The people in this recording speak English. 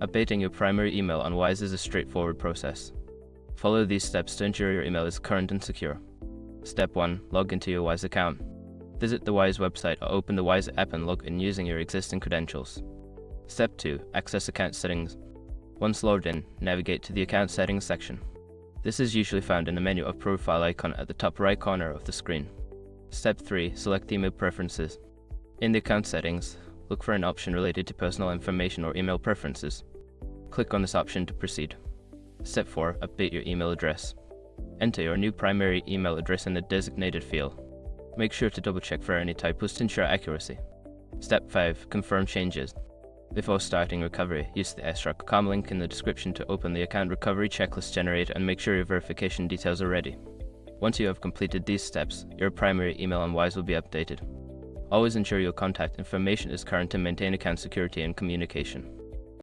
Updating your primary email on Wise is a straightforward process. Follow these steps to ensure your email is current and secure. Step 1. Log into your Wise account. Visit the Wise website or open the Wise app and log in using your existing credentials. Step 2. Access account settings. Once logged in, navigate to the account settings section. This is usually found in the menu of profile icon at the top right corner of the screen. Step 3. Select email preferences. In the account settings, look for an option related to personal information or email preferences. Click on this option to proceed. Step 4. Update your email address. Enter your new primary email address in the designated field. Make sure to double check for any typos to ensure accuracy. Step 5. Confirm changes. Before starting recovery, use the sroc.com link in the description to open the account recovery checklist generator and make sure your verification details are ready. Once you have completed these steps, your primary email on Wise will be updated. Always ensure your contact information is current to maintain account security and communication.